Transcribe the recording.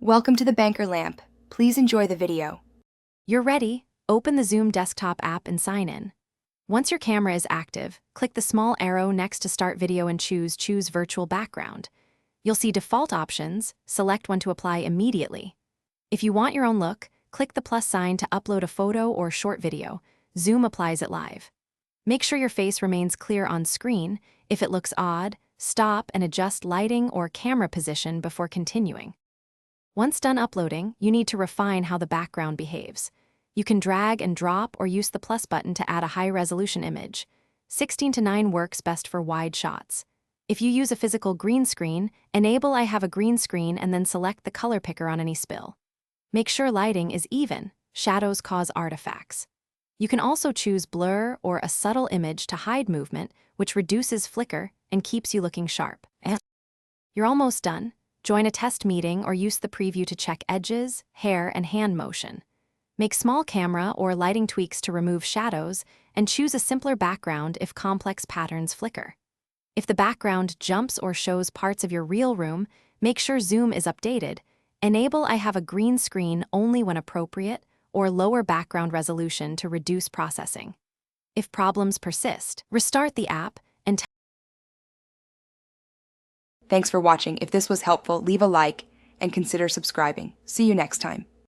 Welcome to the Banker Lamp. Please enjoy the video. You're ready. Open the Zoom desktop app and sign in. Once your camera is active, click the small arrow next to Start Video and choose Virtual Background. You'll see default options. Select one to apply immediately. If you want your own look, click the plus sign to upload a photo or short video. Zoom applies it live. Make sure your face remains clear on screen. If it looks odd, stop and adjust lighting or camera position before continuing. Once done uploading, you need to refine how the background behaves. You can drag and drop or use the plus button to add a high-resolution image. 16:9 works best for wide shots. If you use a physical green screen, enable I have a green screen and then select the color picker on any spill. Make sure lighting is even. Shadows cause artifacts. You can also choose blur or a subtle image to hide movement, which reduces flicker and keeps you looking sharp. You're almost done. Join a test meeting or use the preview to check edges, hair, and hand motion. Make small camera or lighting tweaks to remove shadows, and choose a simpler background if complex patterns flicker. If the background jumps or shows parts of your real room, make sure Zoom is updated. Enable I have a green screen only when appropriate, or lower background resolution to reduce processing. If problems persist, restart the app and Thanks for watching. If this was helpful, leave a like and consider subscribing. See you next time.